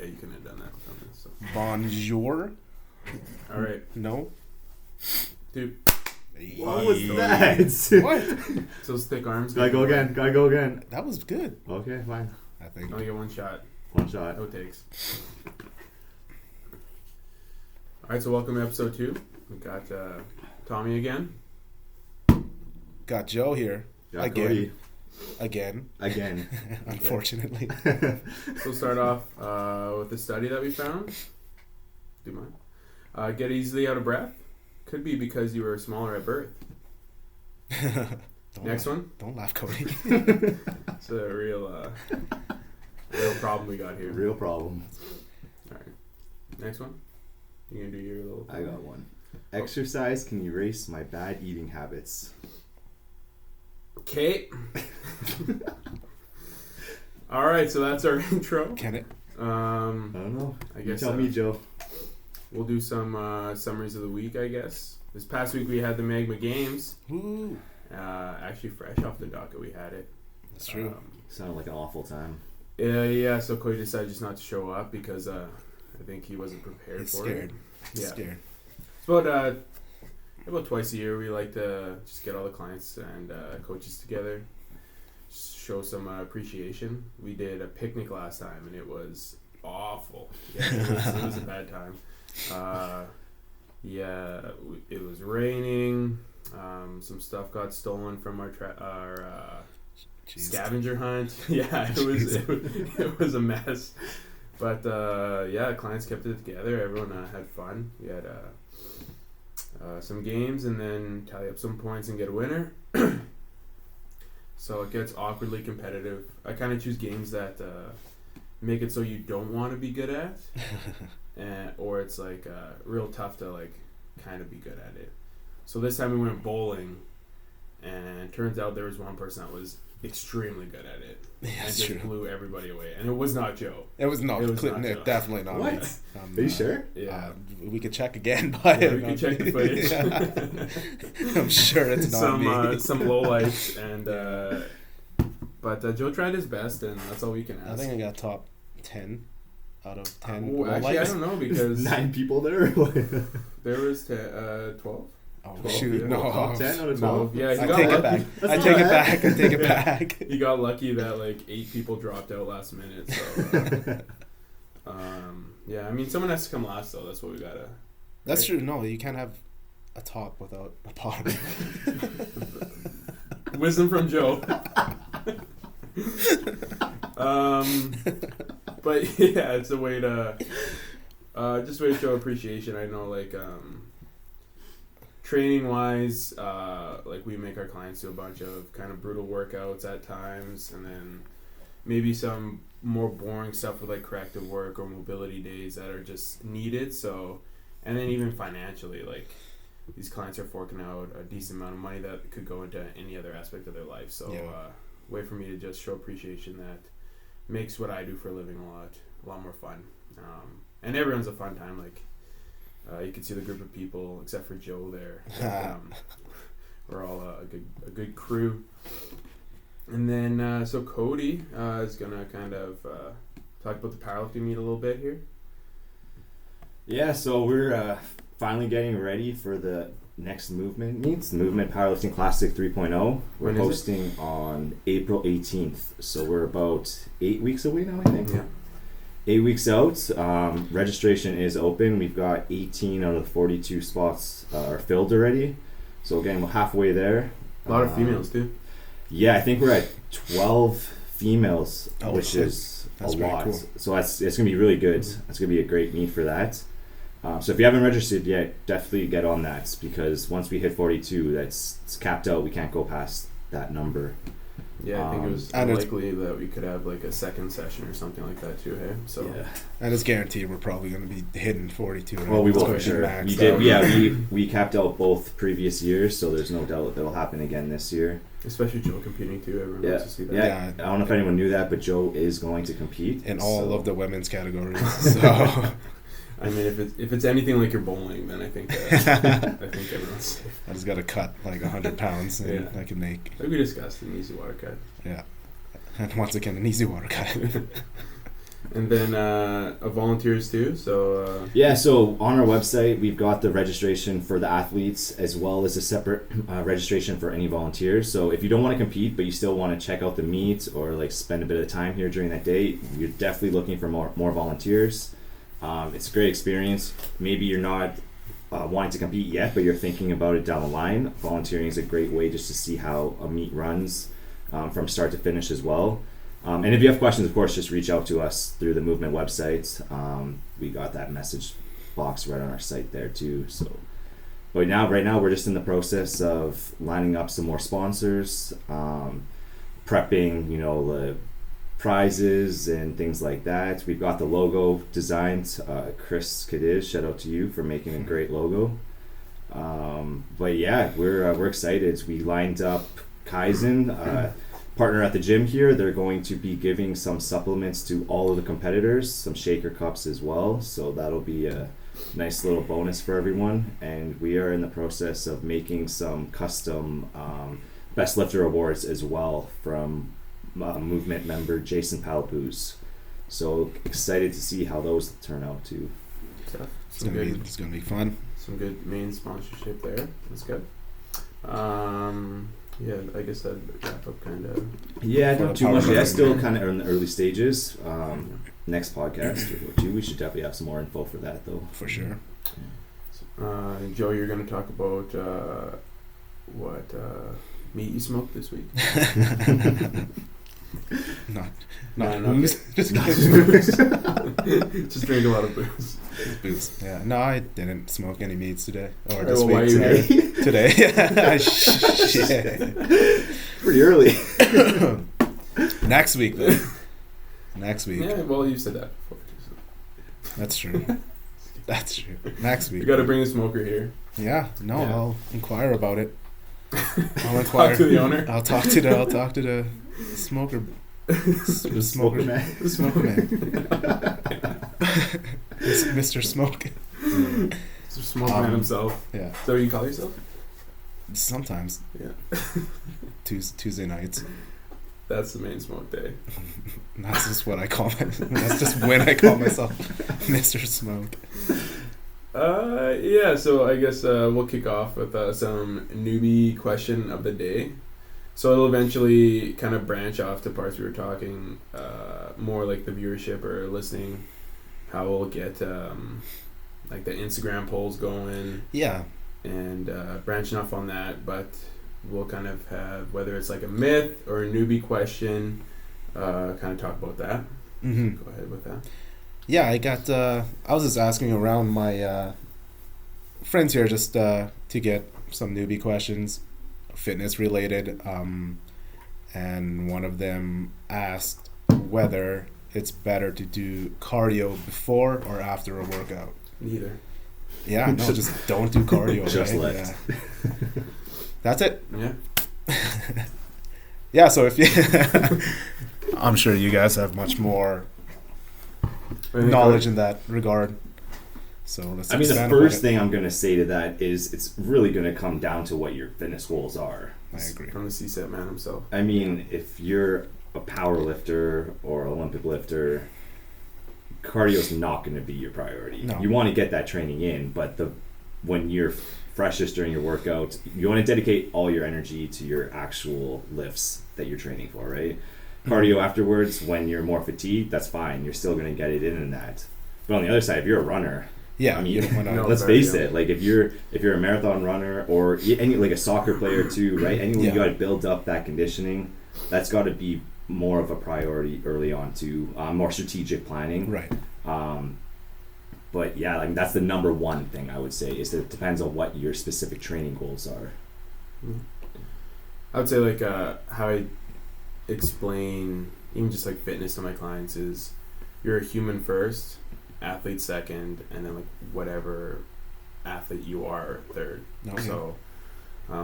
Yeah, you couldn't have done that without this. So. Bonjour. All right. No. Dude. What was that? What? Those thick arms. Gotta go again. That was good. Okay, fine. I think. Only get one shot. One shot. No takes. All right, so welcome to episode 2. We got Tommy again. Got Joe here. Got Again. Cody. Again. Unfortunately. So we'll start off with the study that we found. Do you mind? Get easily out of breath. Could be because you were smaller at birth. Next one. Don't laugh, Cody. It's a real problem we got here. Real problem. All right. Next one. You gonna do your little... I got one. Exercise can erase my bad eating habits. Okay. All right, so that's our intro. Can it? I don't know. I guess you tell me, Joe. We'll do some summaries of the week, I guess. This past week we had the Magma Games. Woo. Actually fresh off the docket we had it. That's true. Sounded like an awful time. Yeah, so Cody decided just not to show up because I think he wasn't prepared He's for scared. it. He's scared. It's about twice a year we like to just get all the clients and coaches together, show some appreciation. We did a picnic last time and it was awful. Yeah, it was a bad time. It was raining. Some stuff got stolen from our scavenger hunt. Yeah, it was a mess. But clients kept it together. Everyone had fun. We had some games and then tally up some points and get a winner. So it gets awkwardly competitive. I kind of choose games that make it so you don't want to be good at, or it's like real tough to like kind of be good at it. So this time we went bowling, and it turns out there was one person that was extremely good at it, and just blew everybody away. And it was not Joe. It was not. Joe. Definitely not. What? Me. Are you sure? Yeah. We could check again, but we can check the footage. I'm sure it's not me. Some lowlights, and but Joe tried his best, and that's all we can ask. I think I got top 10 out of 10. Actually, I don't know because 9 people there. there was 12. Oh 12, shoot! yeah. No, Top 10 out of 12. Yeah, I take it back. I take it back. He got lucky that like 8 people dropped out last minute. So, I mean, someone has to come last, though. That's what we gotta. That's true. No, you can't have a top without a bottom. Wisdom from Joe. But yeah, it's a way to just way to show appreciation. I know, like training wise, like we make our clients do a bunch of kind of brutal workouts at times, and then maybe some more boring stuff with like corrective work or mobility days that are just needed. So, and then even financially, like these clients are forking out a decent amount of money that could go into any other aspect of their life. So, way for me to just show appreciation that makes what I do for a living a lot more fun. And everyone's a fun time. Like you can see the group of people, except for Joe there. We're all a good crew. And then so Cody is gonna kind of talk about the powerlifting meet a little bit here. Yeah, so we're finally getting ready for the next movement meets, the Movement Powerlifting Classic 3.0. We're hosting on April 18th. So we're about 8 weeks away now, I think. Yeah. 8 weeks out. Registration is open. We've got 18 out of the 42 spots are filled already. So again, we're halfway there. A lot of females too. Yeah, I think we're at 12 females, which is that's a lot. cool. So it's going to be really good. It's going to be a great meet for that. So if you haven't registered yet, definitely get on that, because once we hit 42, it's capped out. We can't go past that number. Yeah, I think it was unlikely that we could have like a second session or something like that too. Hey, so yeah. And it's guaranteed we're probably going to be hitting 42. Right? Well, we will for sure. Max, We did. Yeah, we capped out both previous years, so there's no doubt that'll happen again this year. Especially Joe competing too. Everyone wants to see that. Yeah. I don't know if anyone knew that, but Joe is going to compete in all of the women's categories. So. I mean, if it's anything like your bowling, then I think everyone's safe. I just got to cut like 100 pounds and I can make. Like we discussed, an easy water cut. Yeah. And once again, an easy water cut. And then volunteers too. So Yeah, so on our website, we've got the registration for the athletes as well as a separate registration for any volunteers. So if you don't want to compete, but you still want to check out the meet or like spend a bit of time here during that day, you're definitely looking for more volunteers. It's a great experience. Maybe you're not wanting to compete yet, but you're thinking about it down the line. Volunteering is a great way just to see how a meet runs from start to finish as well. And if you have questions, of course, just reach out to us through the movement website. We got that message box right on our site there too. So, but right now we're just in the process of lining up some more sponsors, prepping, the prizes and things like that. We've got the logo designed. Chris Cadiz, shout out to you for making a great logo. But yeah, we're excited. We lined up Kaizen. Partner at the gym here. They're going to be giving some supplements to all of the competitors, some shaker cups as well, so that'll be a nice little bonus for everyone. And we are in the process of making some custom best lifter awards as well from movement member Jason Palapuz, so excited to see how those turn out too. It's gonna be fun. Some good main sponsorship there. That's good. Yeah, I guess that wrap up kind of. Yeah, not too much. Yeah, still kind of in the early stages. Next podcast or two, we should definitely have some more info for that, though. For sure. Joe, you're going to talk about what meat you smoked this week. not booze. Just booze. Just drink a lot of booze. Booze. Yeah. No, I didn't smoke any meats today. Or Right, this well, why week. are you Today. Shit. Pretty early. Next week, though. Next week. Yeah, well, you said that before. That's true. That's true. Next week. You got to bring a smoker here. Yeah. No, Yeah. I'll inquire about it. I'll Talk inquire. to the owner. I'll talk to the smoker. Smoker man. The smoker man. Mr. Smoke. Smoke man himself. Yeah. Is that what you call yourself? Sometimes. Yeah. Tuesday nights. That's the main smoke day. That's just what I call that's just when I call myself Mr. Smoke. Yeah, so I guess we'll kick off with some newbie question of the day. So it'll eventually kind of branch off to parts we were talking, more like the viewership or listening, how we'll get like the Instagram polls going. Yeah. And branching off on that, but we'll kind of have, whether it's like a myth or a newbie question, kind of talk about that. Mm-hmm. Go ahead with that. Yeah, I was just asking around my friends here just to get some newbie questions, fitness related, and one of them asked whether it's better to do cardio before or after a workout. Neither. Yeah, no, just don't do cardio. Just right? lift. Yeah. That's it. Yeah. Yeah, so if you I'm sure you guys have much more knowledge in that regard. So let's I mean, the expand upon first it. thing I'm going to say to that is it's really going to come down to what your fitness goals are. I agree. From the CSET man himself. I mean, if you're a power lifter or Olympic lifter, cardio is not going to be your priority. No. You want to get that training in, but when you're freshest during your workout, you want to dedicate all your energy to your actual lifts that you're training for, right? Cardio afterwards, when you're more fatigued, that's fine. You're still going to get it in that. But on the other side, if you're a runner, Yeah, I mean, you don't wanna, No. let's face it. Like if you're a marathon runner or any like a soccer player too, right? Anyone, Yeah. you got to build up that conditioning. That's got to be more of a priority early on too. More strategic planning. right. But yeah, like that's the number one thing I would say is that it depends on what your specific training goals are. I would say like how I explain even just like fitness to my clients is you're a human first, athlete second, and then like whatever athlete you are third. Okay. So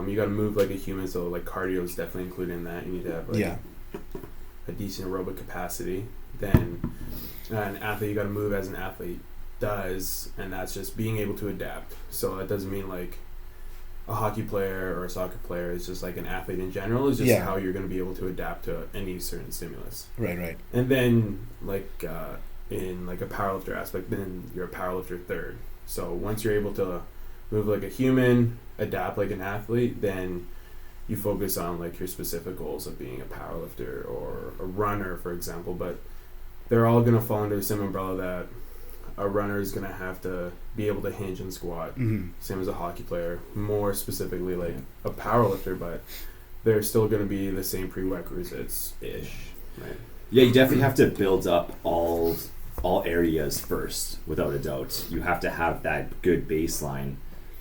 you got to move like a human. So like cardio is definitely included in that. You need to have like Yeah. a decent aerobic capacity. Then an athlete, you got to move as an athlete does, and that's just being able to adapt. So that doesn't mean like a hockey player or a soccer player. It's just like an athlete in general. It's just Yeah. how you're going to be able to adapt to any certain stimulus. Right. And then like in like a powerlifter aspect, then you're a powerlifter third. So once you're able to move like a human, adapt like an athlete, then you focus on like your specific goals of being a powerlifter or a runner, for example. But they're all going to fall under the same umbrella that a runner is going to have to be able to hinge and squat, same as a hockey player, more specifically like a powerlifter, but they're still going to be the same prerequisites-ish, right? Yeah, you definitely have to build up all areas first, without a doubt. You have to have that good baseline.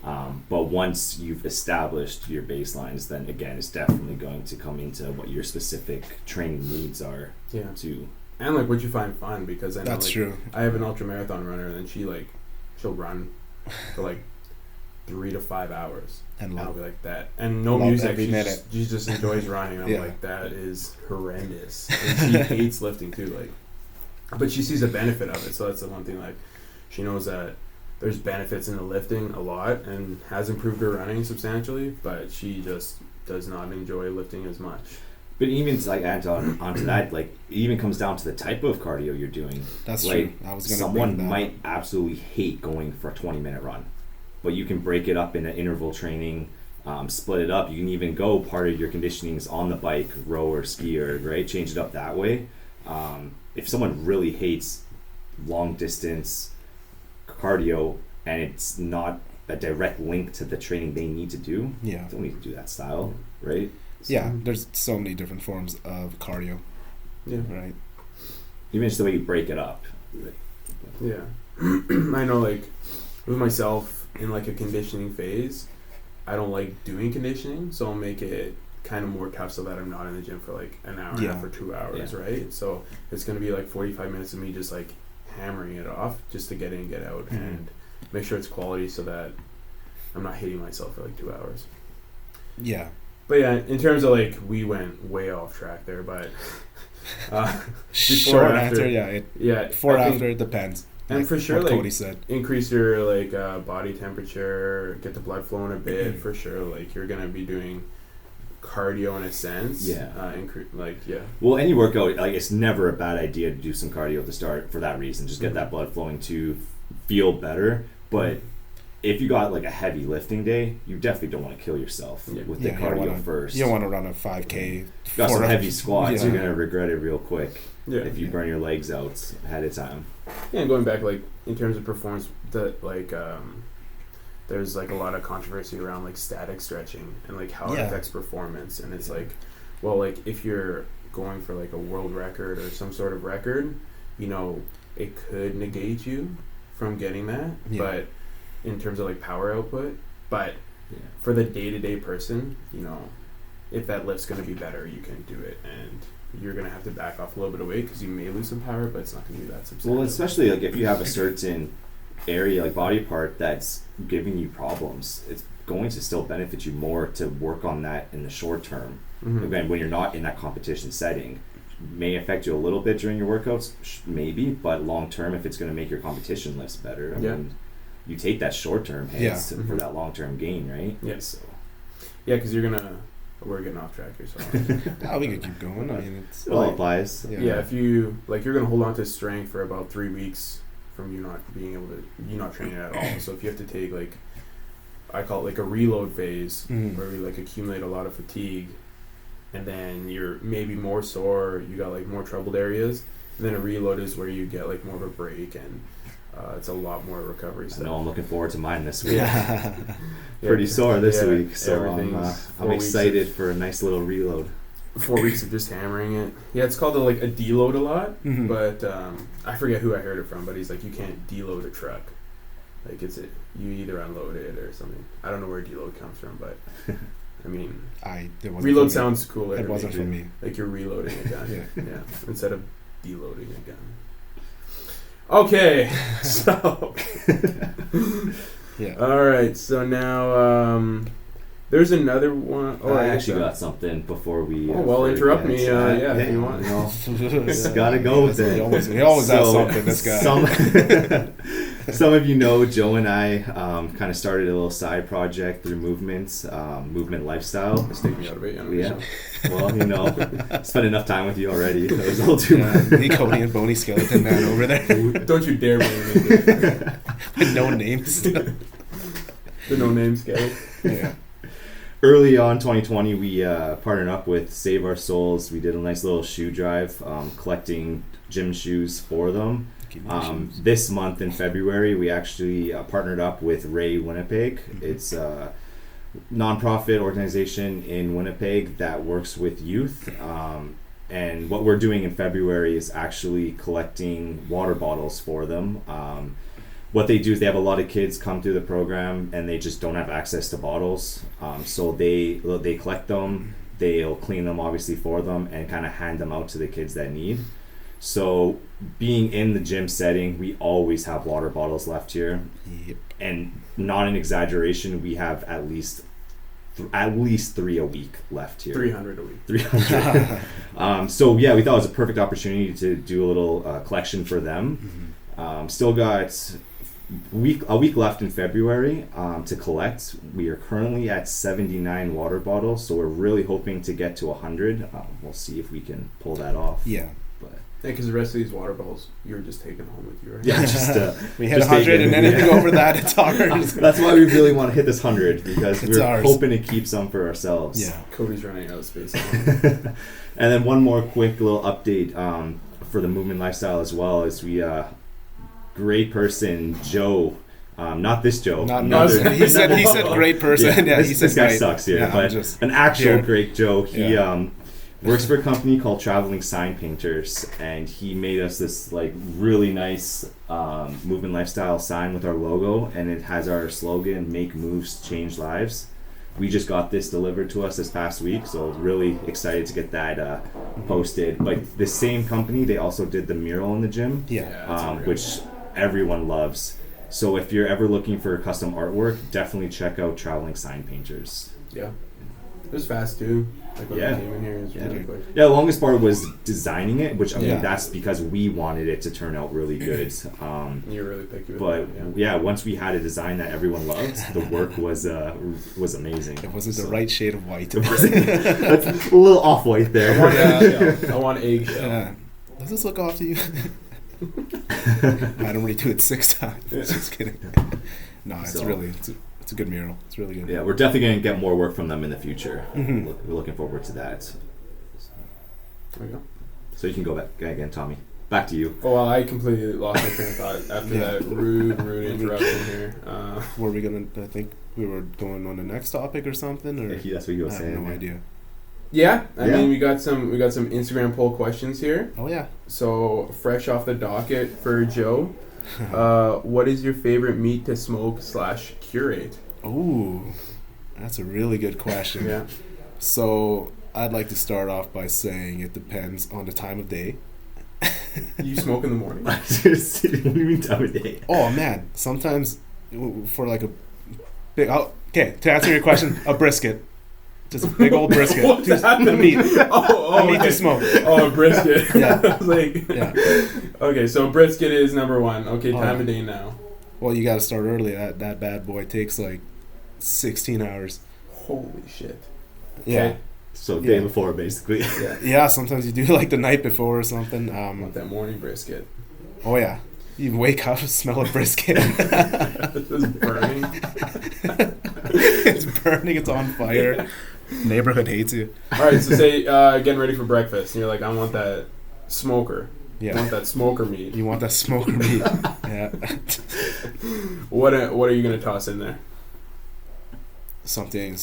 But once you've established your baselines, then again, it's definitely going to come into what your specific training needs are. Yeah. To And like what you find fun, because I know That's like, true. I have an ultra marathon runner, and she'll run for like 3 to 5 hours, And I'll love be like that, and no love music. every minute. She just enjoys running. I'm Yeah. like, that is horrendous. And she hates lifting too, like, but she sees the benefit of it. So that's the one thing. Like, she knows that there's benefits in the lifting a lot, and has improved her running substantially. But she just does not enjoy lifting as much. But even to like add onto that, like it even comes down to the type of cardio you're doing. That's like, true. I was gonna someone bring that might up. absolutely hate going for a 20-minute run, but you can break it up into interval training, split it up. You can even go part of your conditioning is on the bike, row or ski, or right, change it up that way. If someone really hates long distance cardio and it's not a direct link to the training they need to do, Yeah. don't need to do that style, right? So, Yeah, there's so many different forms of cardio, Yeah. right? even just the way you break it up. Yeah. I know, like, with myself in, like, a conditioning phase, I don't like doing conditioning, so I'll make it kind of more tough so that I'm not in the gym for, like, an hour and a half or 2 hours, right? So it's going to be, like, 45 minutes of me just, like, hammering it off just to get in, get out, and make sure it's quality so that I'm not hitting myself for, like, 2 hours. Yeah. But, yeah, in terms of, like, we went way off track there, but... Short after, answer, yeah. Before After, it depends. And like for sure, what like, Cody said. increase your, like, body temperature, get the blood flowing a bit, for sure. Like, you're going to be doing cardio in a sense. Yeah. Well, any workout, like, it's never a bad idea to do some cardio at the start for that reason. Just get that blood flowing to feel better. But if you got, like, a heavy lifting day, you definitely don't want to kill yourself with the cardio first. You don't want to run a 5K. Got some heavy squats, you're going to regret it real quick if you burn your legs out ahead of time. Yeah, and going back, like, in terms of performance, there's, like, a lot of controversy around, like, static stretching and, like, how it affects performance. And it's like, well, like, if you're going for, like, a world record or some sort of record, you know, it could negate you from getting that. But in terms of, like, power output, but for the day-to-day person, you know, if that lift's going to be better, you can do it, and you're going to have to back off a little bit of weight because you may lose some power, but it's not going to be that substantial. Well, especially, like, if you have a certain area, like body part, that's giving you problems, it's going to still benefit you more to work on that in the short term. Again, when you're not in that competition setting, may affect you a little bit during your workouts, maybe, but long term, if it's going to make your competition lifts better, I mean, you take that short term hits for that long term gain, right? Yes. Yeah, because you're gonna. We're getting off track here, so. We could keep going. I mean, it's all applies. Yeah, if you like, you're gonna hold on to strength for about 3 weeks from you not being able to, you not training at all. So if you have to take, like, I call it like a reload phase, where you, like, accumulate a lot of fatigue, and then you're maybe more sore, you got, like, more troubled areas, and then a reload is where you get, like, more of a break, and it's a lot more recovery stuff. I know, I'm looking forward to mine this week. Yeah. Pretty sore this week, so I'm 4 excited for a nice little reload. 4 weeks of just hammering it. Yeah, it's called a deload a lot, but I forget who I heard it from, but he's like, you can't deload a truck. Like, you either unload it or something. I don't know where deload comes from, but I mean, reload sounds cooler. It wasn't for me. Like, you're reloading a gun, yeah, instead of deloading a gun. Okay, so all right. So now, There's another one. Oh, I actually got something before we. Oh well, interrupt me. Yeah, if you want. Just gotta go with it. He always has something. This guy. Some of you know Joe and I kind of started a little side project through Movement Lifestyle. It's taking me out of it. Yeah. Well, spent enough time with you already. That was a little too much. The Cody and Bony Skeleton Man over there. Don't you dare bring it. With no names. The no names guy. Yeah. Early on 2020, we partnered up with Save Our Souls. We did a nice little shoe drive, collecting gym shoes for them. This month in February, we actually partnered up with Ray Winnipeg. It's a nonprofit organization in Winnipeg that works with youth. And what we're doing in February is actually collecting water bottles for them. What they do is they have a lot of kids come through the program and they just don't have access to bottles. So they collect them, they'll clean them obviously for them, and kind of hand them out to the kids that need. So being in the gym setting, we always have water bottles left here. Yep. And not an exaggeration, we have at least 3 a week left here. 300 a week. 300. So yeah, we thought it was a perfect opportunity to do a little collection for them. Still got a week left in February to collect. We are currently at 79 water bottles, so we're really hoping to get to 100. We'll see if we can pull that off. Yeah. But because the rest of these water bottles you're just taking home with you, right? yeah, just we hit 100 and anything over that, it's ours. That's why we really want to hit this 100, because It's we're ours. hoping to keep some for ourselves. Yeah. Cody's running out of space. And then one more quick little update for the Movement Lifestyle as well is we great person Joe, not this Joe. He said great person. Yeah, he said this guy great. sucks here, Yeah, but an actual here. great Joe. He Yeah. works for a company called Traveling Sign Painters, and he made us this like really nice Movement Lifestyle sign with our logo, and it has our slogan: "Make moves, change lives." We just got this delivered to us this past week, so really excited to get that posted. But the same company, they also did the mural in the gym, which everyone loves. So if you're ever looking for custom artwork, definitely check out Traveling Sign Painters. Yeah. It was fast too. Like when Yeah. we came in here, it was really quick. Yeah, the longest part was designing it, which I mean Yeah. that's because we wanted it to turn out really good. You're really picky with But that, yeah, once we had a design that everyone loved, the work was amazing. It wasn't the right shade of white. That's a little off white there. I want eggshell. Does this look off to you? I don't really do it 6 times. Just kidding. No, it's it's a good mural. It's really good. Yeah, we're definitely going to get more work from them in the future. Mm-hmm. We're looking forward to that. There we go. So you can go back again, Tommy. Back to you. Oh, well, I completely lost my train of thought after that rude interruption here. Were we gonna? I think we were going on the next topic or something. Or That's what you were I saying. have no idea. Yeah, I Yeah. mean we got some Instagram poll questions here. Oh yeah. So fresh off the docket for Joe, what is your favorite meat to smoke / curate? Ooh, that's a really good question. Yeah. So I'd like to start off by saying it depends on the time of day. You smoke in the morning? What do you mean time of day? Oh man, sometimes for like a big. Okay, to answer your question, a brisket. Just a big old brisket. What's that? The meat. Oh, The meat to smoke. Oh, a brisket. Yeah. I was like, Yeah. Okay, so brisket is number one. Okay, time Oh. of day now. Well, you got to start early. That bad boy takes like 16 hours. Holy shit. Yeah. Okay. So day Yeah. before, basically. Yeah. Yeah, sometimes you do like the night before or something. I want that morning brisket. Oh yeah. You wake up, smell a brisket. It's burning. It's burning, it's on fire. Neighborhood hates you. All right, so say getting ready for breakfast, and you're like, I want that smoker. I Yeah. want that smoker meat. You want that smoker meat. Yeah. What are you gonna toss in there? Something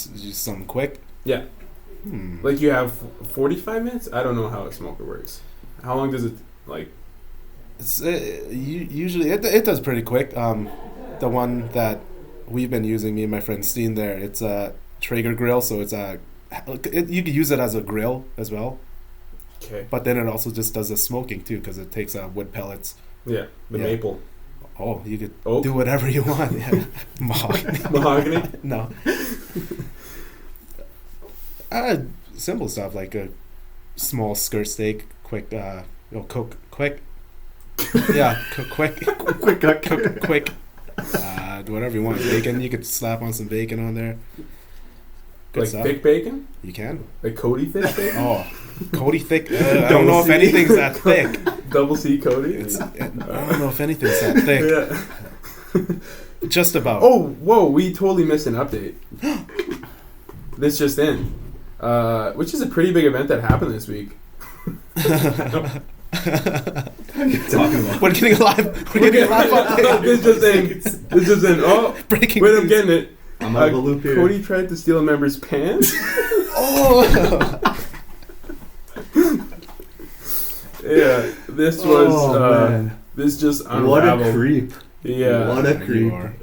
quick. Yeah. Like you have 45 minutes? I don't know how a smoker works. How long does it like? It's usually it does pretty quick. The one that we've been using, me and my friend Steen there, it's a Traeger grill, so it's you could use it as a grill as well. Okay. But then it also just does the smoking too, because it takes wood pellets. Yeah, the Yeah. maple. Oh, you could Oak? do whatever you want. Yeah. Mahogany. Mahogany? No. Simple stuff like a small skirt steak, quick, quick. Yeah, quick, quick. Whatever you want. Bacon, you could slap on some bacon on there. Good like stuff. thick bacon? You can. Like Cody thick bacon? Oh, Cody thick. I don't know if anything's that thick. Double C Cody? I don't know if anything's that thick. Yeah. Just about. Oh, whoa, we totally missed an update. This just in. Which is a pretty big event that happened this week. Talking about. We're getting a live. We're getting a live update. This just in. This just in. Oh, Breaking wait, news. I'm getting it. I'm out of the loop here. Cody tried to steal a member's pants. Oh. Yeah, this was. This just unraveled. What a creep. Yeah. What a You creep. are.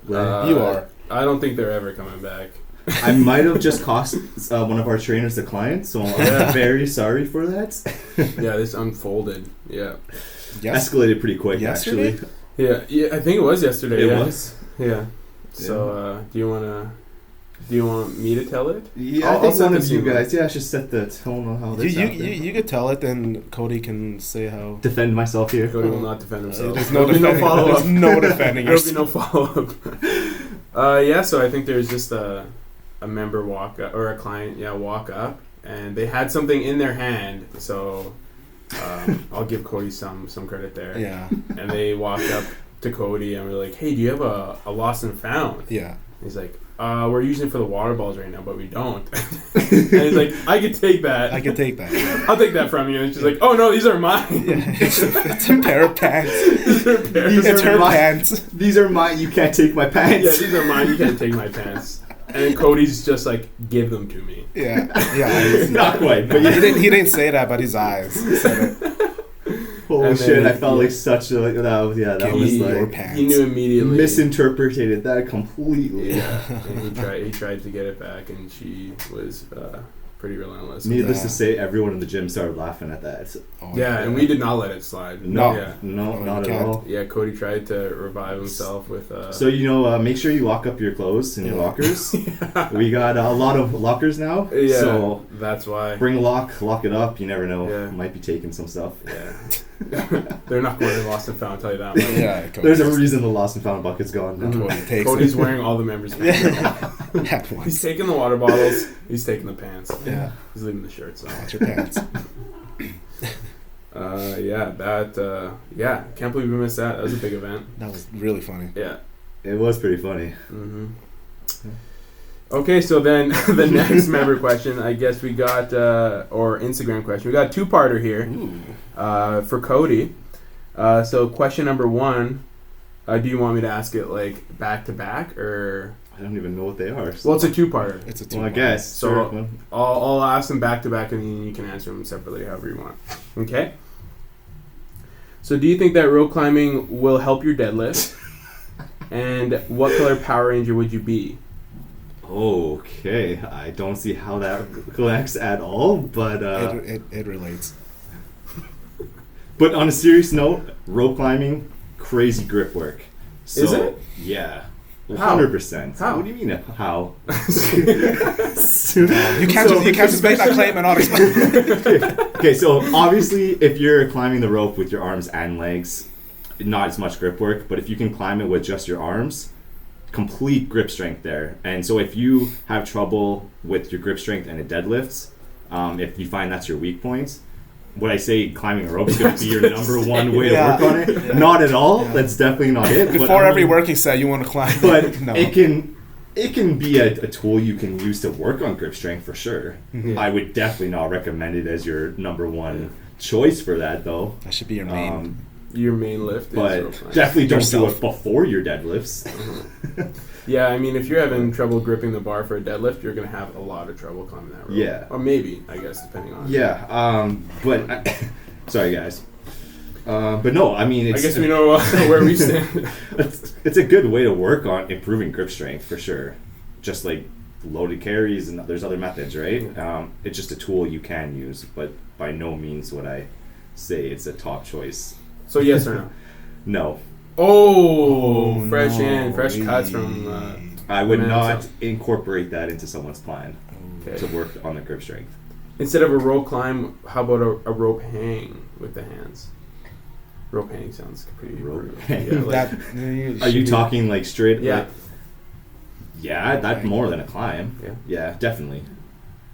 You are. I don't think they're ever coming back. I might have just cost one of our trainers a client, so I'm very sorry for that. Yeah, this unfolded. Yeah. Yes. Escalated pretty quick, Yesterday? actually. Yeah, I think it was yesterday. It yeah. was. Yeah. So, do you want me to tell it? Yeah, I'll I think set one the of you scene. guys. Yeah, I should set the tone on how this happened. You could tell it, then Cody can say how. Defend myself here. Cody will not defend himself. There's no There'll be no defending. follow up. There's no defending There'll be yourself. no follow up. Yeah, so I think there's just a member walk up, or a client, walk up, and they had something in their hand. So I'll give Cody some credit there. Yeah. And they walked up to Cody and were like, "Hey, do you have a lost and found?" Yeah. He's like, "We're using it for the water balls right now, but we don't." And he's like, "I could take that. I can take that. Yeah. I'll take that from you." And she's like, "Oh no, these are mine." Yeah, it's a pair of pants. These are pairs. These It's are her mine. pants. These are mine. You can't take my pants. Yeah, these are mine. You can't take my pants. And then Cody's just like, "Give them to me." Yeah. Yeah. Not quite, but He yeah. didn't say that, but his eyes said it. Holy And shit! then I felt like such a that was Give was me your like pants. He knew immediately. misinterpreted that completely. Yeah, and he tried to get it back, and she was pretty relentless. Needless Yeah. to say, everyone in the gym started laughing at that. Oh, Yeah, and we did not let it slide. No, Yeah. no, you not at can't. all. Yeah, Cody tried to revive himself with. So make sure you lock up your clothes in your Yeah. lockers. We got a lot of lockers now, Yeah, so that's why. bring a lock it up. You never know, Yeah. might be taking some stuff. Yeah, they're not going to Lost and Found. I'll tell you that much. Yeah. There's a reason the lost and found bucket's gone now. Mhm. Cody takes Cody's it. wearing all the members' pants. At He's once. taking the water bottles. He's taking the pants. Yeah. He's leaving the shirts on. Watch your pants. Can't believe we missed that. That was a big event. That was really funny. Yeah. It was pretty funny. Mm-hmm. Okay, so then the next member question, I guess we got, or Instagram question, we got a two-parter here for Cody. So question number one, do you want me to ask it like back to back, or? I don't even know what they are. Well, it's a two-parter. It's a two. Well, I guess. So- Sure. I'll ask them back to back, and then you can answer them separately, however you want. Okay. So, do you think that rope climbing will help your deadlift? And what color Power Ranger would you be? Okay, I don't see how that connects at all, but It relates. but on a serious note, rope climbing, crazy grip work. So, Is it? Yeah. How? 100%. How? What do you mean how? You can't just make that claim and not explain. Okay, so obviously if you're climbing the rope with your arms and legs, not as much grip work, but if you can climb it with just your arms, complete grip strength there. And so if you have trouble with your grip strength and it deadlifts, if you find that's your weak point, would I say climbing a rope is going to be your number one way to Yeah. work on it? Yeah. Not at all. Yeah. That's definitely not it. But Before I every mean- working set, you want to climb. but no. it can be a tool you can use to work on grip strength for sure. Mhm. I would definitely not recommend it as your number one choice for that though. That should be your main. Your main lift is But rope climbing. definitely don't do Yourself. it before your deadlifts. Yeah, I mean, if you're having trouble gripping the bar for a deadlift, you're going to have a lot of trouble climbing that rope. Yeah. Or maybe, I guess, depending on. Yeah, sorry guys. But no, I mean, I it's, guess we know where we stand. it's a good way to work on improving grip strength for sure. Just like loaded carries and there's other methods, right? It's just a tool you can use, but by no means would I say it's a top choice. So, yes or no? No. Oh, fresh no. cuts from I would Man, not so- incorporate that into someone's plan Okay. to work on their grip strength. Instead of a rope climb, how about a rope hang with the hands? Rope hang sounds pretty Rope brutal. hang. Yeah, like, Are you talking like straight? Yeah. Like, yeah, that's more than a climb. Yeah. Yeah, definitely.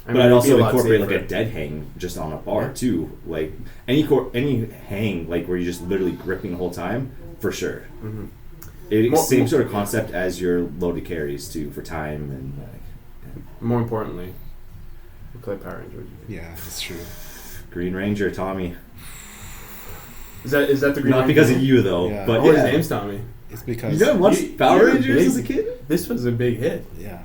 I But mean, I'd it'd be also a lot incorporate like safer. a dead hang just on a bar Yeah. too. Like any hang, like where you're just literally gripping the whole time, for sure. Mhm. Same sort of concept as your loaded carries too, for time and like More importantly, we play Power Rangers. Yeah, that's true. Green Ranger Tommy. Is that the Green Not Ranger? because of you though, Yeah. but Oh, yeah. his name's Tommy. It's because You didn't watch You- Power you're Rangers big. as a kid? This was a big hit. yeah.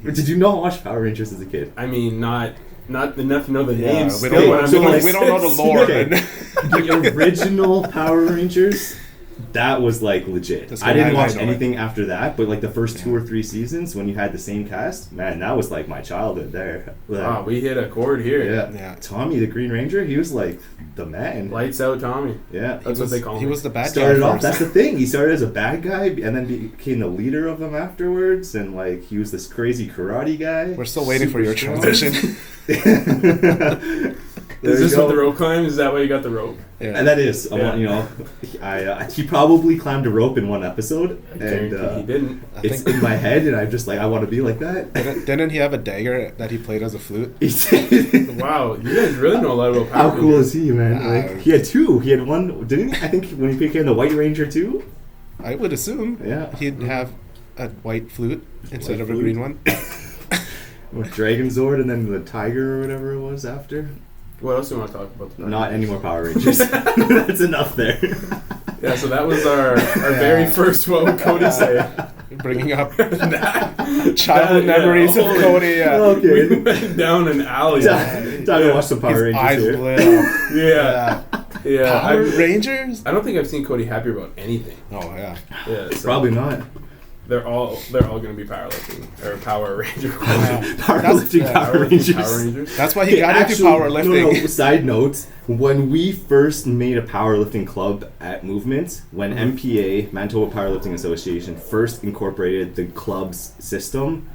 Or did you not watch Power Rangers as a kid? I mean, not enough to know the Yeah, names. we Still, don't, when I'm we don't, doing we don't know the this. lore. Okay. man. The original Power Rangers, that was like legit. That's I what didn't I watch know. anything after that, but like the first 2 Yeah. or 3 seasons when you had the same cast, man, that was like my childhood there. Like, Wow, we hit a chord here. yeah. Yeah. Tommy the Green Ranger, he was like the man. Lights out Tommy. Yeah. That's what they call He me. was the bad Started guy off, first. that's the thing. He started as a bad guy and then became the leader of them afterwards, and like he was this crazy karate guy. We're still waiting for your Super strong. transition. Is this with the rope climb? Is that why you got the rope? Yeah. And that is, Yeah. you know, he probably climbed a rope in one episode, I and guarantee he didn't. I it's think in my head, and I'm just like, I want to be like that. didn't he have a dagger that he played as a flute? He did. Wow, you guys really know a lot about How Power cool Rangers. is he, man? Wow. Like, he had 2. He had one, didn't he? I think when he became the White Ranger too. I would assume Yeah. he'd have a white flute instead White of a flute. green one. With Dragon Zord, and then the Tiger or whatever it was after. What else do you want to talk about? The Power Not Rangers? any more Power Rangers. That's enough there. Yeah, so that was our Yeah. very first What Would Cody Say? Bringing up That- childhood yeah, memories of holy- Cody. Yeah. Okay. We went down an alley. Time to watch some Power His Rangers eyes here. lit up. Yeah. Yeah. Power Rangers? I don't think I've seen Cody happy about anything. Oh yeah. Yeah, so Probably not. they're all gonna be powerlifting or Power Ranger. Powerlifting yeah, Power Rangers. Power Rangers. That's why he got into powerlifting. No, side note, when we first made a powerlifting club at Movement, when MPA, Manitoba Powerlifting Association, first incorporated the club's system,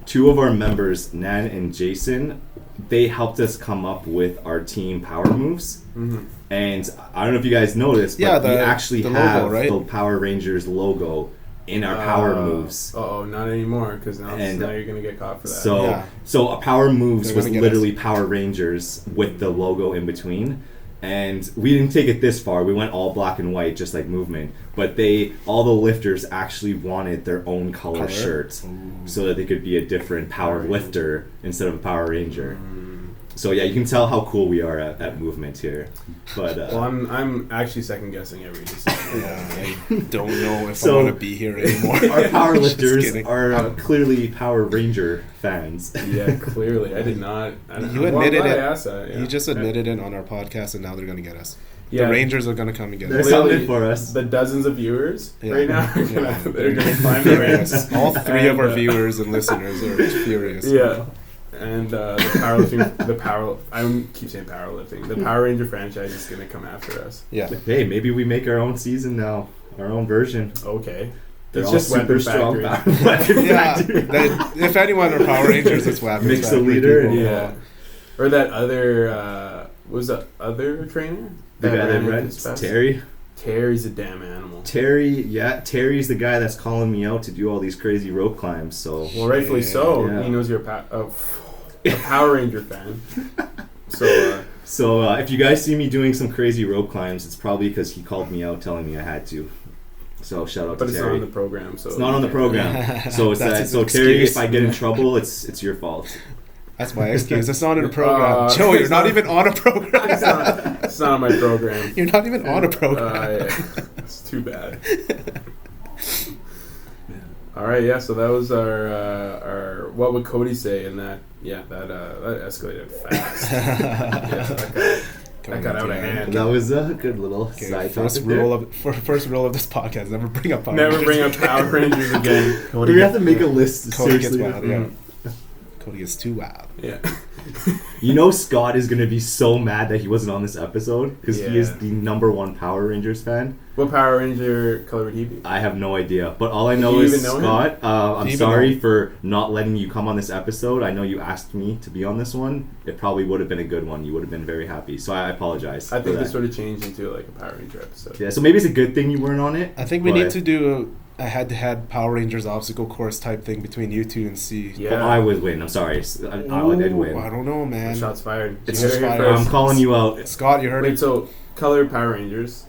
2 of our members, Nan and Jason, they helped us come up with our team power moves. Mm-hmm. And I don't know if you guys noticed, but Yeah, we actually the logo, have right? the Power Rangers logo in our power moves. Oh, not anymore, because now And, you're gonna get caught for that. So, Yeah. so a Power Moves They're was gonna get literally Power Rangers with the logo in between, and we didn't take it this far. We went all black and white, just like Movement. But all the lifters actually wanted their own color shirts, so that they could be a different power lifter instead of a Power Ranger. So yeah, you can tell how cool we are at Movement here. But well, I'm actually second guessing every decision. Yeah, I don't know if So- I want to be here anymore. our power Just lifters kidding. are clearly Power Ranger fans. Yeah, clearly, I did not. You admitted glad it. I asked that, yeah. You just admitted it on our podcast, and now they're gonna get us. Yeah. The Rangers are gonna come and get They're us. coming Clearly, for us. The dozens of viewers Yeah. right now are Yeah. they're gonna climb the ranks. All 3 of our And, viewers and listeners are furious. Yeah. And the powerlifting, I keep saying powerlifting. The Power Ranger franchise is gonna come after us. Yeah. Hey, maybe we make our own season now, our own version. Okay. They're It's all just super Weapon strong. Factory. Weapon Yeah. Factory. If anyone are Power Rangers, it's Weapon Mix the Factory leader people. and- Yeah. Or that other was that other trainer? The guy that ran ran as fast? Terry. Terry's a damn animal. Terry's the guy that's calling me out to do all these crazy rope climbs. So Well, rightfully so. Yeah. He knows you're a Power Ranger fan. So if you guys see me doing some crazy rope climbs, it's probably because he called me out, telling me I had to. So shout out but to it's not Terry. on the program. So It's not on the program. So it's That's that. his So Terry, excuse. if I get in trouble, it's your fault. That's my excuse. It's not in a program. Joe, it's you're not not- even on a program. it's not on my program. You're not even on a program. Yeah. It's too bad. All right, yeah. So that was our what would Cody say, and that escalated fast. That got out of hand. That was a good little Okay, side first topic rule there. of first rule of this podcast: never bring up Power Never Rangers. bring up Power Rangers again. We're gonna have to make a list. Cody gets Seriously. wild. Yeah. Mm. Cody is too wild. Yeah. You know Scott is gonna be so mad that he wasn't on this episode because he is Yeah. the #1 Power Rangers fan. What Power Ranger color would he be? I have no idea, but all I know Do you is even know him? Scott. I'm Do you even sorry know? for not letting you come on this episode. I know you asked me to be on this one. It probably would have been a good one. You would have been very happy. So I apologize. I for think that. this would have changed into like a Power Ranger episode. Yeah, so maybe it's a good thing you weren't on it. I think we but- need to do a head-to-head Power Rangers obstacle course type thing between you two and see. Yeah. But I would win. I'm sorry. I did Ooh, win. I don't know, man. Shots fired. It's You heard just it here fired. first. I'm calling you out. Scott, you heard Wait, it? so color Power Rangers.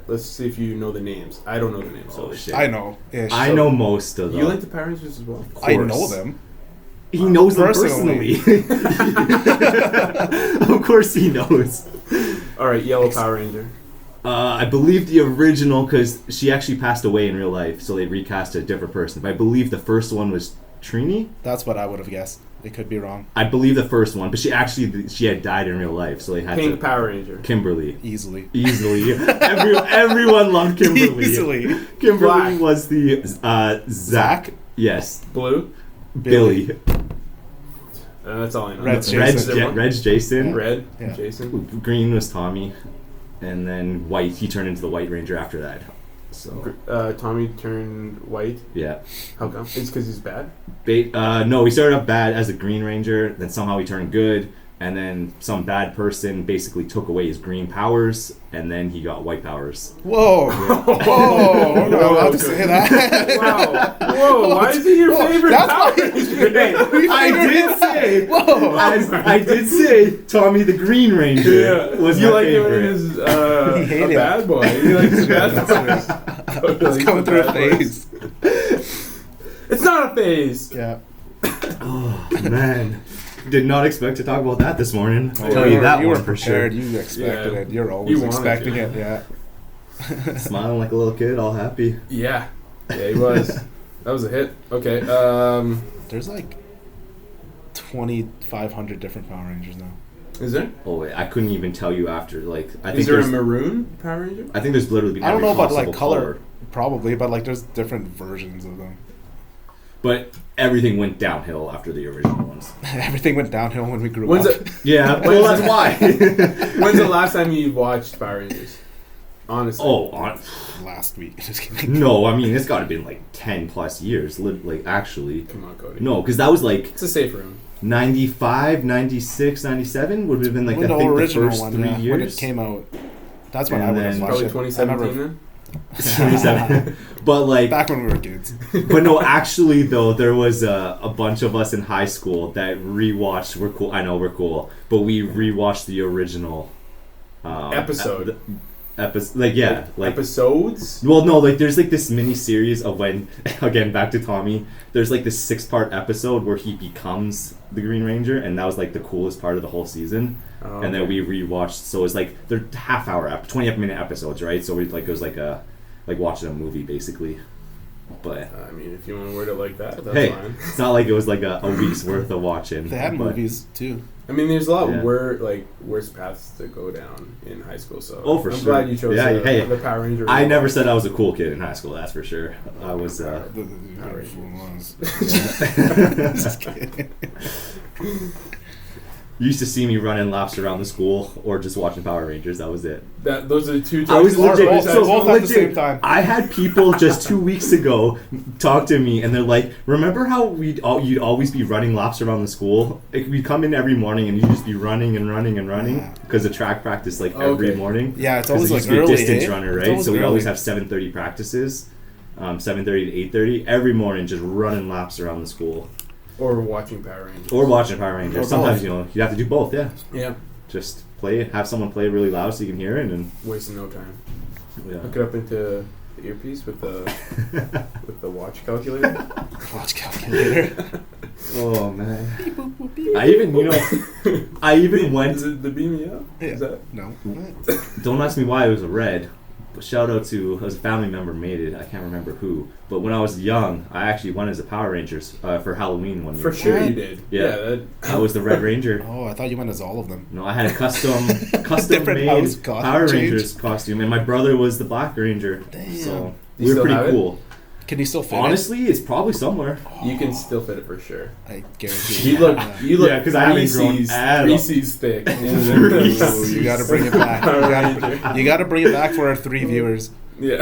Let's see if you know the names. I don't know the names. Oh So shit. I know. Ish. I know most of them. you like the Power Rangers as well? Of I course. know them. He knows them Personally. personally. Of course he knows. All right, yellow Power Ranger. I believe the original, because she actually passed away in real life, so they recast a different person. But I believe the first one was Trini. That's what I would have guessed. It could be wrong. I believe the first one, but she had died in real life, so they had Pink to. Power Ranger. Kimberly. Easily. Easily. Everyone loved Kimberly. Easily. Kimberly Black. was the Zach. Yes. Blue. Billy. That's all I know. Red's That's- Jason. is there one? Red's Jason. Red. Yeah. Jason. Green was Tommy. And then White, he turned into the White Ranger after that. So, Tommy turned white. yeah. How come? It's because he's bad. No, he started up bad as a Green Ranger, then somehow he turned good, and then some bad person basically took away his green powers, and then he got white powers. Whoa. Whoa. I'm not allowed to say that. Wow. Whoa. Why is he your Whoa, favorite that's Power why- Ranger? I did say Tommy the Green Ranger Yeah. was you my like favorite. him as He a hated bad boy. He likes the bad boys. It's coming through a phase. It's not a phase. Yeah. Oh, man. Did not expect to talk about that this morning. I'll Oh, tell you that you one were for sure. prepared. You expected Yeah. it. You're You always wanted expecting to. it. Yeah. Smiling like a little kid, all happy. Yeah. Yeah, he was. That was a hit. Okay. There's like 2,500 different Power Rangers now. Is there? Oh, wait, I couldn't even tell you after. Like, I Is think there a there's, maroon Power Ranger? I think there's literally. I don't every know about like possible color, probably, but like there's different versions of them. But everything went downhill after the original ones. Everything went downhill when we grew When's up. it? Yeah, well, that's why. When's the last time you watched Power Rangers? Honestly. Last week. Just kidding. No, I mean, it's got to be like 10 plus years. Like, actually. Come on, Cody. No, because that was like It's a safe room. 95, 96, 97 would have been like, When I think, the original first one, 3 yeah, years. when it came out. That's when And I would have then- watched Probably it. 2017 then? 27. But like, Back when we were kids. but no, actually though, there was a bunch of us in high school that rewatched. We're cool. I know we're cool, but we rewatched the original Episode. Like Episodes? well, no, like there's like this mini series of when again back to Tommy. There's like this 6-part episode where he becomes the Green Ranger, and that was like the coolest part of the whole season. Oh, And then okay. we rewatched. So it's like they're half-hour, 20-minute episodes, right? So we like it was like watching a movie basically. But I mean, if you want to word it like that, that's hey, fine. it's not like it was like a week's worth of watching. They had but- movies too. I mean, there's a lot Yeah. worse paths to go down in high school. So Oh, for I'm sure. glad you chose Yeah, hey, the Power Ranger. I role. never said I was a cool kid in high school. That's for sure. I was. The Just kidding. You used to see me running laps around the school or just watching Power Rangers. That was it. Those are the two. I was choices. legit. both- So both at the legit, same time. I had people just 2 weeks ago talk to me, and they're like, "Remember how you'd always be running laps around the school? Like, we'd come in every morning, and you'd just be running and running and running Yeah. because of track practice like Oh, every okay. morning. Yeah, it's 'Cause always it like used to be a early. distance eh? runner, It's right? So we always early. have 7:30 practices, 7:30 to 8:30 every morning, just running laps around the school Or watching Power Rangers. or watching Power Rangers. Or Sometimes both. you have to do both. Yeah, Yeah. just play it. Have someone play it really loud so you can hear it, and Wasting no time. yeah. Hook it up into the earpiece with the watch calculator. Watch calculator. Oh man. I even went. Is it the beam me up? Yeah. Is that? No. Don't ask me why it was a red. But shout out to it was a family member made it. I can't remember who. But when I was young, I actually went as a Power Rangers for Halloween one year. For sure What? you did. Yeah. I was the Red Ranger. Oh, I thought you went as all of them. No, I had a custom Different made house costume Power change. Rangers costume, and my brother was the Black Ranger. Damn. So Do we you were still pretty have it? cool. Can you still fit Honestly, it's probably somewhere. You can still fit it for sure. it? I guarantee. You look, Yeah, 'cause I haven't grown at all. 3C's thick. Ooh, you gotta bring it back. You gotta bring it back for our 3 viewers. Yeah.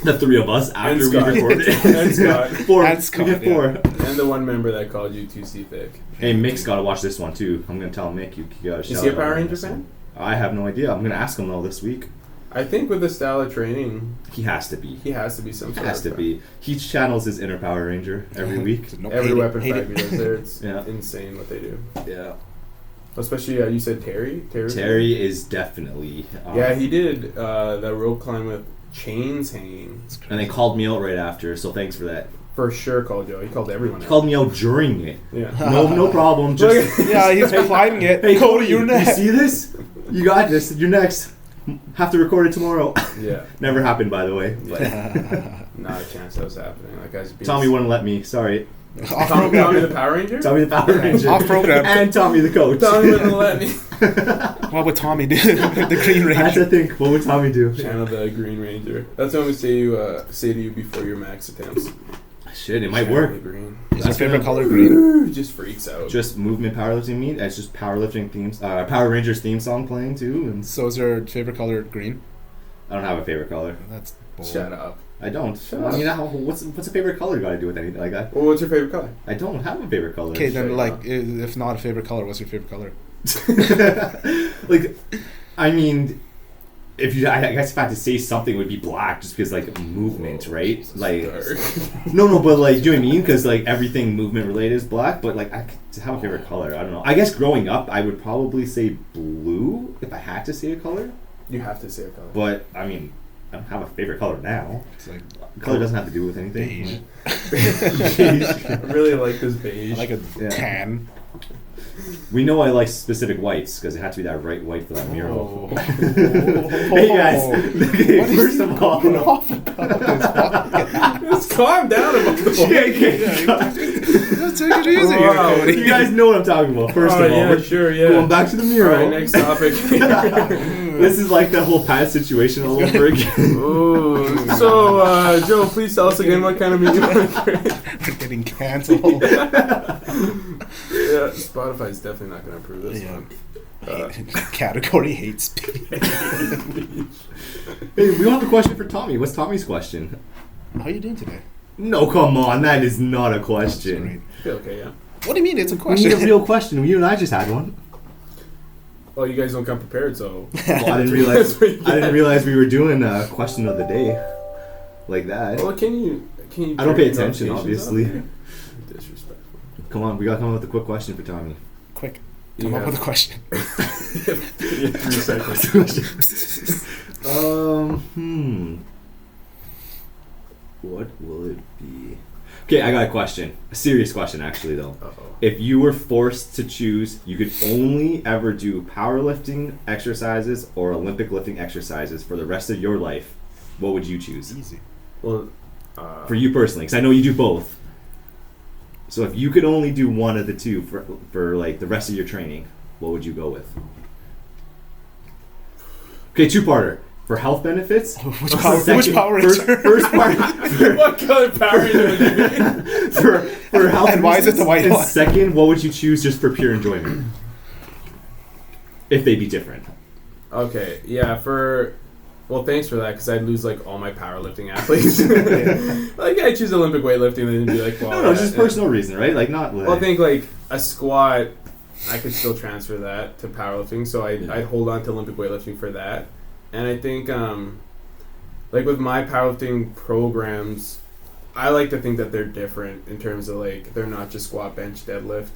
The 3 of us after we Scott. recorded. And Scott. 4. And Scott, we get 4. And the one member that called you 2C thick. Hey, Mick's gotta watch this one too. I'm gonna tell Mick you gotta. Is he a Power Ranger fan? I have no idea. I'm gonna ask him though this week. I think with the style of training, He has to be. he has to be some sort Has of to fan. be. He channels his inner Power Ranger every week. No, Every hate it, weapon hate fight it. he does there, it's Yeah. insane what they do. Yeah. Especially, you said Terry? Terry is definitely. Yeah, he did that rope climb with chains hanging. And they called me out right after, so thanks for that. For sure called you out. He called everyone He out. called me out during it. Yeah. No problem. Just Yeah, he's climbing it. hey Cody, Cody, you're you next. see this? You got this. You're next. Have to record it tomorrow. Yeah. Never happened, by the way. But Not a chance that was happening. That guy's being Tommy wouldn't let me. Sorry. Tommy the Power Ranger? Tommy the Power Ranger. Off program. And Tommy the coach. Tommy wouldn't let me. What would Tommy do? The Green That's Ranger. the thing. What would Tommy do? Channel the Green Ranger. That's what we say to you before your max attempts. Shit, it might Channel work. the green. Is your favorite color green? Just freaks out. Just movement powerlifting meet. It's just powerlifting themes. Power Rangers theme song playing too. And So is your favorite color green? I don't have a favorite color. That's bold. Shut up. I don't. Shut I up. mean, what's a favorite color got to do with anything like that? Well, what's your favorite color? I don't have a favorite color. Okay, Shut then up. like, if not a favorite color, what's your favorite color? Like, I mean, I guess if I had to say something, it would be black, just because like movement, right? Like, no, but like, do you know what I mean? Because like everything movement related is black, but like I could have a favorite color. I don't know. I guess growing up, I would probably say blue if I had to say a color. You have to say a color. But I mean, I don't have a favorite color now. It's like Color doesn't have to do with anything. beige. I really like this beige. I like a Yeah. tan. We know I like specific whites because it had to be that right white for that mural. Oh. Hey guys, okay, What is first he of all, going off about this? Just calm down about the Let's take it easy, here, Wow. Cody. you guys know what I'm talking about. First of all, yeah, we're sure, yeah. going back to the mural. Alright, next topic. This is like that whole pad situation all over again. Ooh. So, Joe, please tell us again what kind of meat you like. We're getting canceled. Yeah, Spotify's definitely not going to approve this Yeah. one. Category hate speech. Hey, we don't have a question for Tommy. What's Tommy's question? How are you doing today? No, come on, that is not a question. Sorry. I feel okay, yeah. What do you mean? It's a We need question. a real question. You and I just had one. Well, you guys don't come prepared, so. Well, I didn't realize we were doing a question of the day, like that. Well, can you? I don't pay turn attention, notifications obviously. on? Disrespectful. Come on, we gotta come up with a quick question for Tommy. Quick, You come up have- with a question. Yeah, 3 seconds. What will it be? Okay, I got a question. A serious question, actually, though. Uh-oh. If you were forced to choose, you could only ever do powerlifting exercises or Olympic lifting exercises for the rest of your life, what would you choose? Easy. Well, For you personally, because I know you do both. So if you could only do one of the two for like the rest of your training, what would you go with? Okay, two-parter. For health benefits, Which power first, Ranger? first part what color Power Ranger would you be? for health And why is it the reasons, white and one? second, what would you choose just for pure enjoyment? If they be different. Okay, yeah, well, thanks for that, because I'd lose, like, all my powerlifting athletes. Like, I choose Olympic weightlifting, and then be like, well... No, just personal reason, right? Like, not like... Well, I think, like, a squat, I could still transfer that to powerlifting, so I'd hold on to Olympic weightlifting for that. And I think, like, with my powerlifting programs, I like to think that they're different in terms of, like, they're not just squat, bench, deadlift.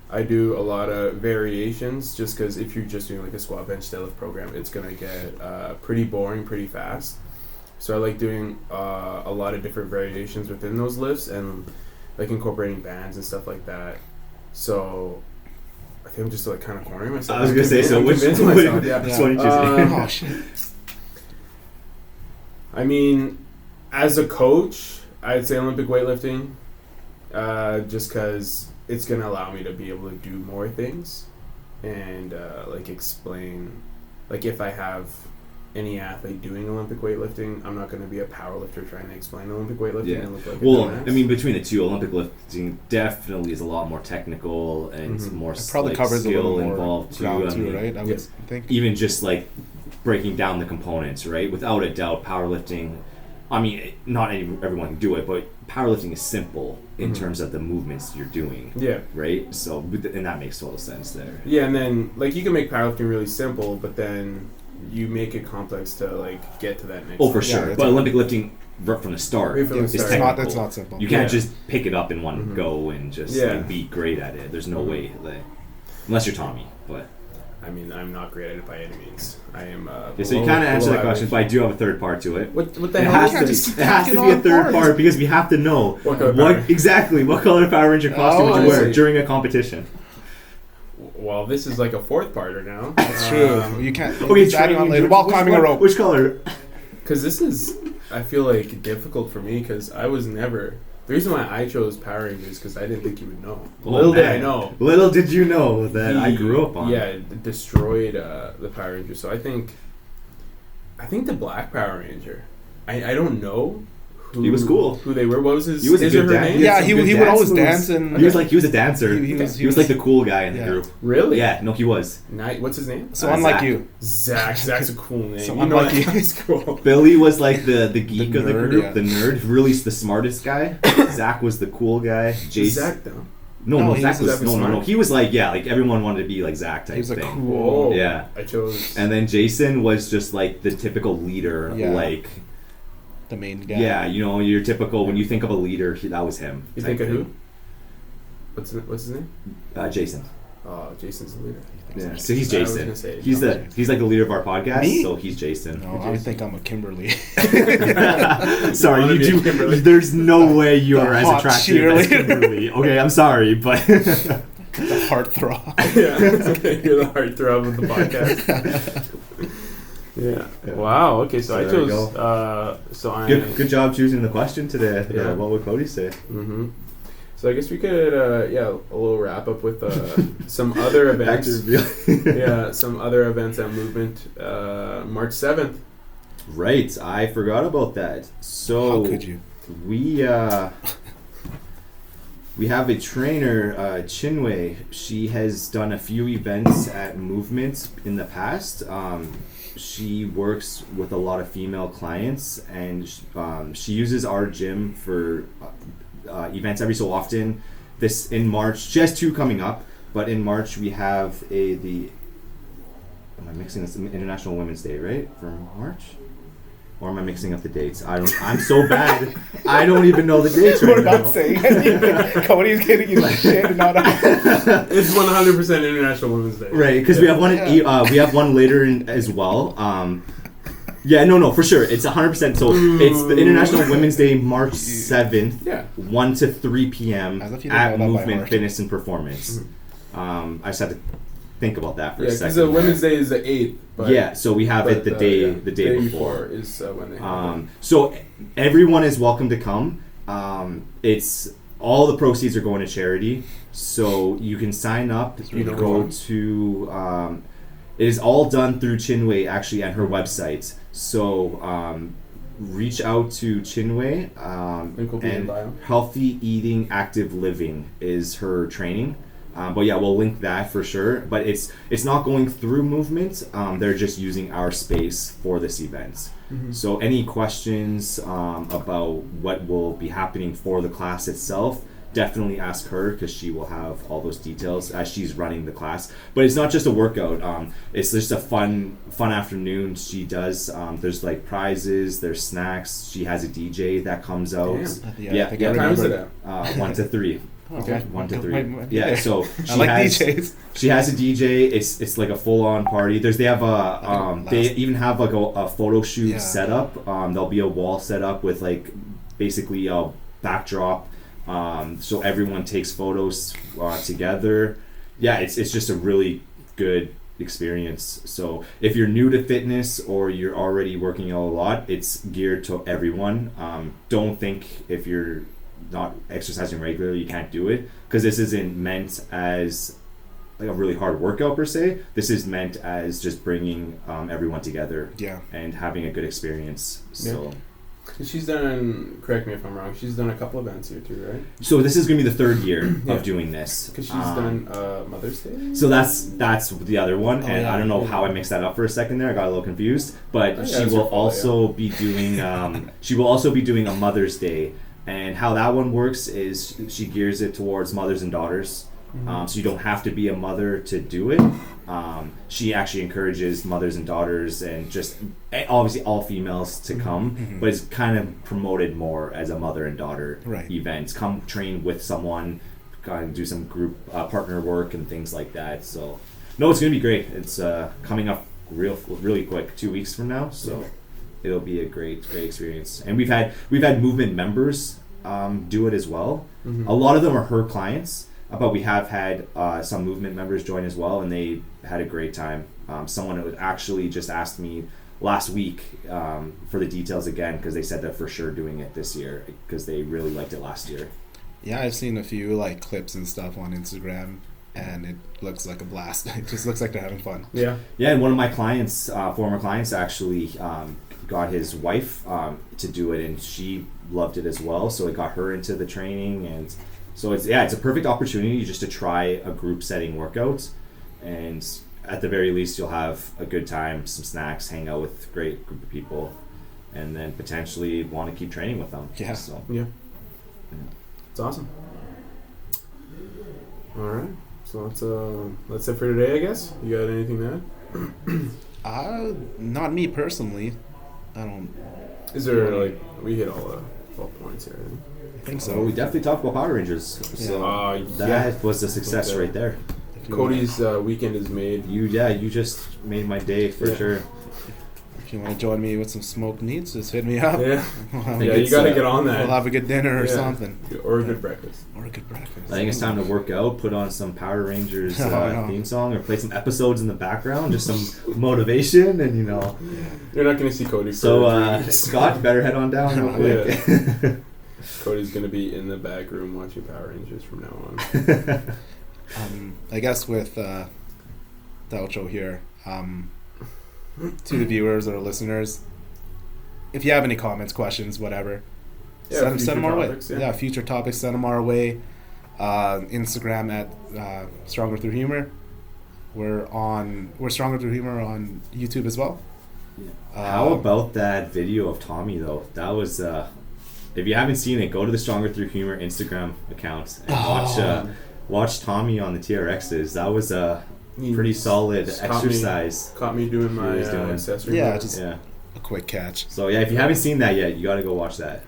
I do a lot of variations, just because if you're just doing, like, a squat, bench, deadlift program, it's going to get pretty boring pretty fast. So I like doing a lot of different variations within those lifts and, like, incorporating bands and stuff like that. So... I think I'm just like kind of cornering myself. I was gonna say, so which convincing one? myself, yeah. Which one you choosing? Oh shit. I mean, as a coach, I'd say Olympic weightlifting, just because it's gonna allow me to be able to do more things, and like explain, like if I have any athlete doing Olympic weightlifting. I'm not going to be a powerlifter trying to explain Olympic weightlifting Yeah. and look like a Well, dumbass. I mean, between the two, Olympic lifting definitely is a lot more technical and Mhm. more It probably like, covers a skill little more involved too. ground I too, mean, right? I would think. even just like breaking down the components, right? Without a doubt, powerlifting. I mean, not everyone can do it, but powerlifting is simple in Mhm. terms of the movements you're doing, yeah. right? So, and that makes total sense there. Yeah, and then like you can make powerlifting really simple, but then you make it complex to like get to that next. Oh, for level. Yeah, sure. it's But a- Olympic lifting, right from the start, Right from the is start. It's technical. not. It's not simple. You can't Yeah. just pick it up in one Mhm. go and just Yeah. like, be great at it. There's no Mhm. way, like, unless you're Tommy. But I mean, I'm not great at it by any means. I am. yeah, so you kind of answered the question, but I do have a third part to it. What the It hell? has is to this? be. It has to be a third part because we have to know What color Power Ranger? exactly what color Power Ranger costume Oh, would I you wear see. during a competition. Well, this is like a fourth parter now. That's true. You can't. Okay, it's adding on training, later while which climbing a one- rope. Which color? Because this is, I feel like, difficult for me because I was never. The reason why I chose Power Rangers because I didn't think you would know. Oh, Little did I man. know. Little did you know that I He- grew up on. Yeah, destroyed the Power Rangers. So I think the Black Power Ranger. I don't know. Who, He was cool. Who they were? What was his? He was a his or good her dad. name? Yeah, Yeah, some he good would dance always moves. dance and. He was like a dancer. He He was like the cool guy in the Yeah. group. Really? Yeah, no, he was. What's his name? So unlike Zach. you. Zach. Zach's a cool name. So you know unlike that you. guy's cool. Billy was like the geek of the nerd, group, yeah. the nerd, really the smartest guy. Zach was the cool guy. Jason. Zach though. No, he Zach was- was Zach was no. He was like like everyone wanted to be like Zach type He was a thing. cool. Whoa. Yeah. I chose. And then Jason was just like the typical leader, Yeah. like The main guy. yeah, you know, your typical when you think of a leader, that was him. You type think of who? thing. What's his name? Jason. Oh, Jason's the leader. Yeah. So he's I was Jason. gonna say He's like the leader of our podcast. Me? So he's Jason. No, I would think I'm a Kimberly. Sorry, wanna you be a do. Kimberly? There's no way you The are as hot attractive as cheerleader. Kimberly. Okay, I'm sorry, but The heartthrob. Yeah, okay, you're the heartthrob of the podcast. Yeah. Wow. Okay, so So I there you chose. So I. good job choosing the question today. Yeah. What would Cody say? Mm-hmm. So I guess we could, a little wrap up with some other Back to events. Yeah, some other events at Movement. March 7th. Right, I forgot about that. So How could you? we have a trainer, Chinwei. She has done a few events at Movement in the past. She works with a lot of female clients, and she uses our gym for events every so often. This in March, she has two coming up, but in March we have am I mixing this? International Women's Day, right? For March? Or am I mixing up the dates? I'm so bad. I don't even know the dates right We're now. not saying anything. Cody's getting you shit and not It's 100% International Women's Day. Right, because we have one. We have one later in, as well. Yeah, no, for sure. It's 100%. So it's the International Women's Day, March 7th, Yeah. 1 to 3 p.m. As if you didn't at know that by Movement heart. Fitness and Performance. I just had to think about that for Yeah, a because second. the Women's Day is the 8th. But, Yeah, so we have it the day before. is when they have it. So everyone is welcome to come. It's all the proceeds are going to charity, so you can sign up. You know go what? to. It is all done through Chinwei actually at her website. So reach out to Chinwei. Link will be in And bio. Healthy Eating, Active Living is her training. But yeah, we'll link that for sure. But it's not going through Movement. They're just using our space for this event. Mhm. So any questions about what will be happening for the class itself, definitely ask her because she will have all those details as she's running the class. But it's not just a workout. It's just a fun afternoon. She does. There's like prizes. There's snacks. She has a DJ that comes out. Damn. Yeah, I think yeah. I What time is it remember. at? 1 to 3. Oh, Okay. 1 to 3. my- Yeah, so I she like has DJs. she has a DJ. It's like a full on party. They have they even have like a photo shoot Yeah. set up. There'll be a wall set up with like basically a backdrop. So everyone takes photos together. Yeah, it's just a really good experience. So if you're new to fitness or you're already working out a lot, it's geared to everyone. Don't think if you're not exercising regularly you can't do it, because this isn't meant as like a really hard workout per se. This is meant as just bringing everyone together Yeah. and having a good experience. So. She's done, correct me if I'm wrong, she's done a couple events here too, right? So this is going to be the third year Yeah. of doing this. Because she's done Mother's Day? So that's the other one, and yeah. I don't know how I mixed that up for a second there. I got a little confused, but Oh, yeah, she that's will your fault, also be doing a Mother's Day, and how that one works is she gears it towards mothers and daughters. Mhm. So you don't have to be a mother to do it. She actually encourages mothers and daughters and just obviously all females to come, Mhm. but it's kind of promoted more as a mother and daughter Right. event. Come train with someone, kind of do some group partner work and things like that. So no, it's gonna be great. It's coming up really quick, 2 weeks from now. So it'll be a great experience. And we've had movement members do it as well. Mhm. A lot of them are her clients. But we have had some movement members join as well, and they had a great time. Someone who actually just asked me last week for the details again, because they said they're for sure doing it this year because they really liked it last year. Yeah, I've seen a few like clips and stuff on Instagram, and it looks like a blast. It just looks like they're having fun. Yeah. Yeah, and one of my clients, former clients, actually got his wife to do it, and she loved it as well. So it got her into the training, and so it's a perfect opportunity just to try a group setting workout, and at the very least you'll have a good time, some snacks, hang out with a great group of people, and then potentially want to keep training with them. Yeah. So Yeah. It's awesome. All right. So that's it for today, I guess. You got anything to add? Not me personally. I don't Is there like we hit all points here? Right? I think So so. we definitely talked about Power Rangers. So that was a success Okay. right there. Cody's weekend is made. You just made my day for Yeah. sure. If you want to join me with some smoked meats, just hit me up. Yeah. We'll Yeah, you it's, gotta get on that. have a good dinner or Yeah. something. Or a good breakfast. Or a good breakfast. I think it's time to work out, put on some Power Rangers Oh, no. theme song, or play some episodes in the background, just some motivation, and You're not gonna see Cody for So 3 weeks. Scott, better head on down real quick. Cody's gonna be in the back room watching Power Rangers from now on. I guess with the outro here, to the viewers or listeners, if you have any comments, questions, whatever, Yeah, send future them our topics, way. yeah. Future topics, send them our way. Instagram at Stronger Through Humor. We're Stronger Through Humor on YouTube as well. How about that video of Tommy though? That was if you haven't seen it, go to the Stronger Through Humor Instagram account and watch Tommy on the TRXs. That was a pretty solid exercise. Caught me doing my He was doing. accessory. Yeah, move. just Yeah. a quick catch. So yeah, if you haven't seen that yet, you got to go watch that.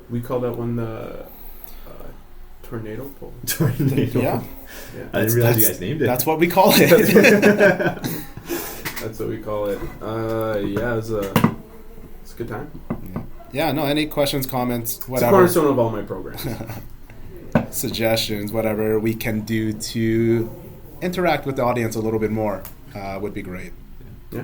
We call that one the tornado pole. Tornado. Yeah, I didn't realize you guys named it. that's what we call it. That's what we call it. Yeah, it's a good time. Yeah, no, any questions, comments, It's a whatever, cornerstone of all my programs. suggestions, whatever we can do to interact with the audience a little bit more would be great. Yeah.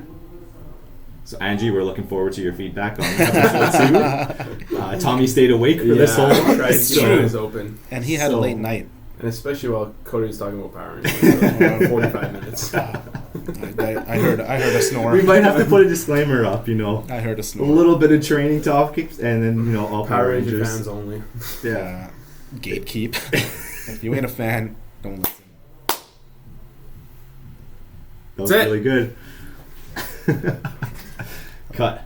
So Angie, we're looking forward to your feedback on episode 2. Tommy stayed awake for this whole I tried one. to It's keep true. my eyes open. And he had a So- late night. And especially while Cody was talking about Power Rangers for 45 minutes. I heard a snore. We might have to put a disclaimer up, I heard a a snore. little bit of training topics, and then all Power Ranger fans only. Yeah. Gatekeep. If you ain't a fan, don't listen. That was That's it. really good. Cut.